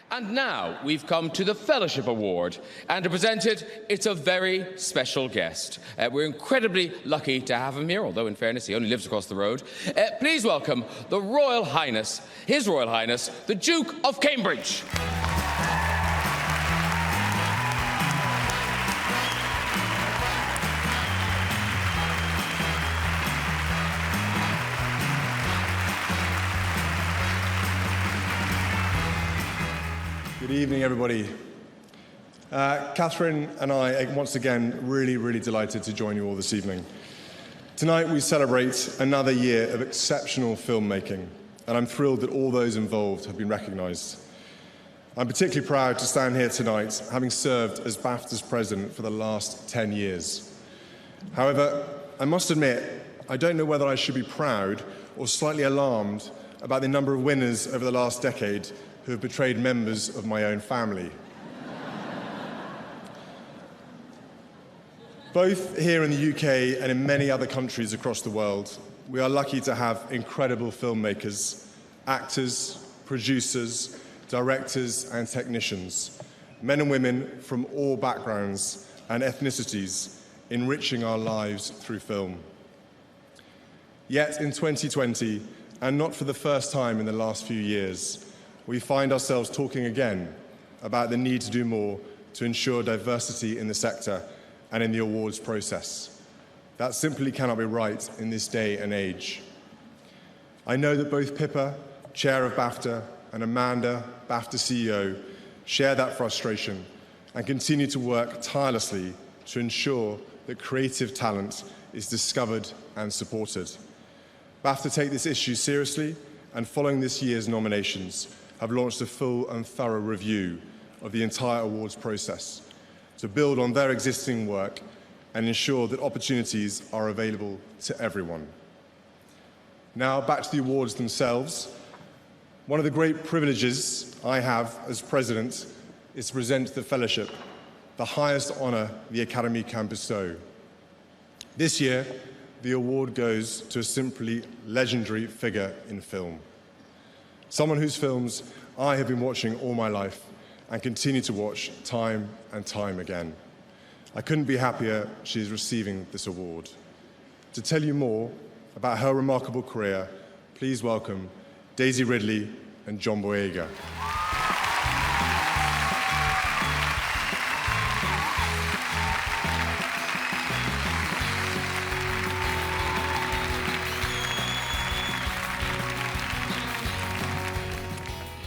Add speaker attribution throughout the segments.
Speaker 1: And now we've come to the Fellowship Award, and to present it, it's a very special guest. We're incredibly lucky to have him here, although in fairness he only lives across the road. Please welcome the Royal Highness, His Royal Highness, the Duke of Cambridge.
Speaker 2: Good evening, everybody. Catherine and I are once again really delighted to join you all this evening. Tonight we celebrate another year of exceptional filmmaking, and I'm thrilled that all those involved have been recognised. I'm particularly proud to stand here tonight, having served as BAFTA's president for the last 10 years. However, I must admit, I don't know whether I should be proud or slightly alarmed about the number of winners over the last decade who have betrayed members of my own family. Both here in the UK and in many other countries across the world, we are lucky to have incredible filmmakers, actors, producers, directors and technicians, men and women from all backgrounds and ethnicities, enriching our lives through film. Yet in 2020, and not for the first time in the last few years, we find ourselves talking again about the need to do more to ensure diversity in the sector and in the awards process. That simply cannot be right in this day and age. I know that both Pippa, Chair of BAFTA, and Amanda, BAFTA CEO, share that frustration and continue to work tirelessly to ensure that creative talent is discovered and supported. BAFTA take this issue seriously, and following this year's nominations, have launched a full and thorough review of the entire awards process to build on their existing work and ensure that opportunities are available to everyone. Now, back to the awards themselves. One of the great privileges I have as president is to present the Fellowship, the highest honour the Academy can bestow. This year, the award goes to a simply legendary figure in film. Someone whose films I have been watching all my life and continue to watch time and time again. I couldn't be happier she is receiving this award. To tell you more about her remarkable career, please welcome Daisy Ridley and John Boyega.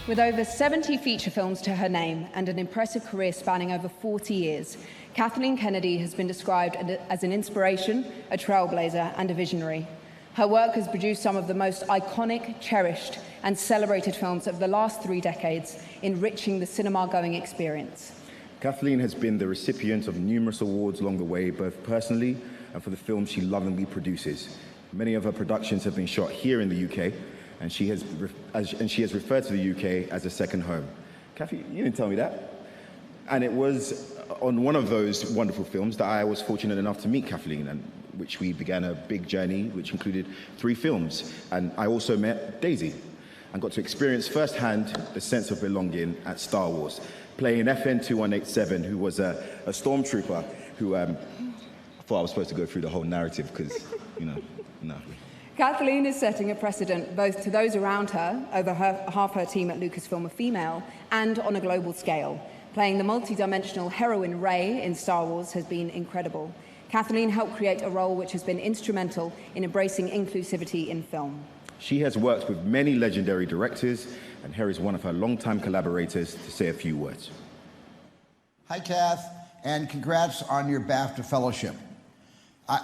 Speaker 3: With over 70 feature films to her name and an impressive career spanning over 40 years, Kathleen Kennedy has been described as an inspiration, a trailblazer, and a visionary. Her work has produced some of the most iconic, cherished, and celebrated films of the last 3 decades, enriching the cinema-going experience.
Speaker 4: Kathleen has been the recipient of numerous awards along the way, both personally and for the films she lovingly produces. Many of her productions have been shot here in the UK, and she has referred to the UK as a second home. Kathy, you didn't tell me that. And it was on one of those wonderful films that I was fortunate enough to meet Kathleen, and which we began a big journey, which included 3 films. And I also met Daisy and got to experience firsthand the sense of belonging at Star Wars, playing FN 2187, who was a stormtrooper who I thought I was supposed to go through the whole narrative because, no.
Speaker 3: Kathleen is setting a precedent both to those around her, over half her team at Lucasfilm are female, and on a global scale. Playing the multi-dimensional heroine Rey in Star Wars has been incredible. Kathleen helped create a role which has been instrumental in embracing inclusivity in film.
Speaker 4: She has worked with many legendary directors, and here is one of her longtime collaborators to say a few words.
Speaker 5: Hi, Kath, and congrats on your BAFTA Fellowship.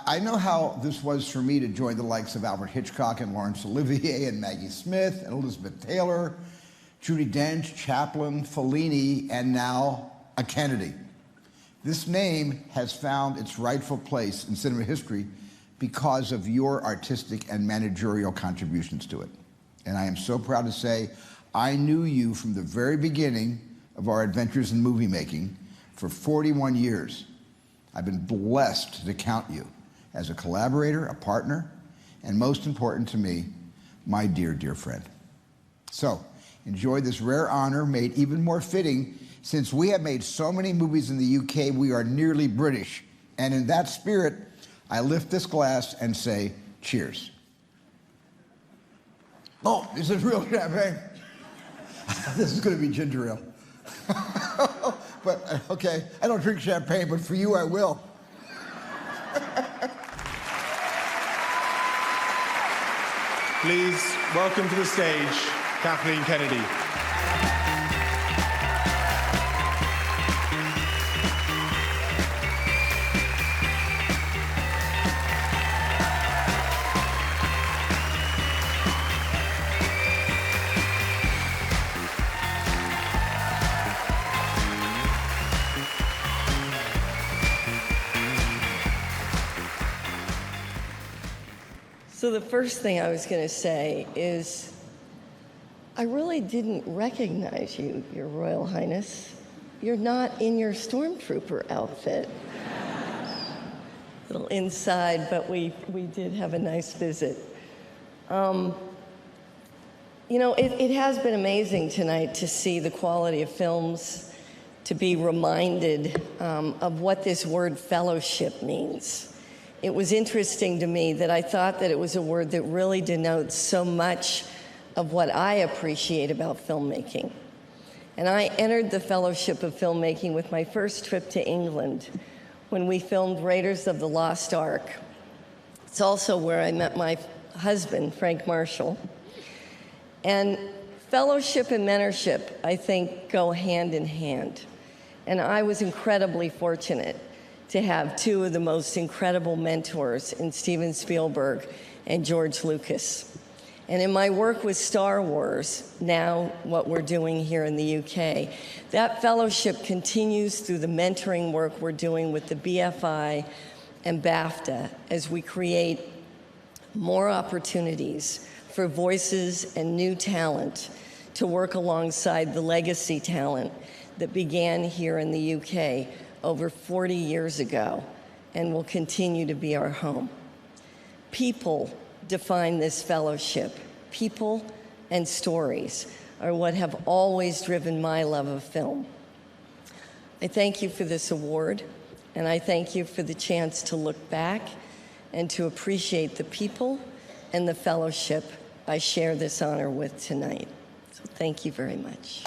Speaker 5: I know how this was for me to join the likes of Alfred Hitchcock and Laurence Olivier and Maggie Smith and Elizabeth Taylor, Judi Dench, Chaplin, Fellini, and now a Kennedy. This name has found its rightful place in cinema history because of your artistic and managerial contributions to it. And I am so proud to say I knew you from the very beginning of our adventures in movie making for 41 years. I've been blessed to count you as a collaborator, a partner, and most important to me, my dear, dear friend. So, enjoy this rare honor made even more fitting since we have made so many movies in the UK we are nearly British. And in that spirit, I lift this glass and say, cheers. Oh, this is real champagne. This is going to be ginger ale. But, okay, I don't drink champagne, but for you I will.
Speaker 2: Please welcome to the stage, Kathleen Kennedy.
Speaker 6: So the first thing I was going to say is I really didn't recognize you, Your Royal Highness. You're not in your stormtrooper outfit. Little inside, but we did have a nice visit. You know, it has been amazing tonight to see the quality of films, to be reminded of what this word fellowship means. It was interesting to me that I thought that it was a word that really denotes so much of what I appreciate about filmmaking. And I entered the Fellowship of Filmmaking with my first trip to England when we filmed Raiders of the Lost Ark. It's also where I met my husband, Frank Marshall. And fellowship and mentorship, I think, go hand in hand. And I was incredibly fortunate to have two of the most incredible mentors in Steven Spielberg and George Lucas. And in my work with Star Wars, now what we're doing here in the UK, that fellowship continues through the mentoring work we're doing with the BFI and BAFTA as we create more opportunities for voices and new talent to work alongside the legacy talent that began here in the UK over 40 years ago and will continue to be our home. People define this fellowship. People and stories are what have always driven my love of film. I thank you for this award, and I thank you for the chance to look back and to appreciate the people and the fellowship I share this honor with tonight. So thank you very much.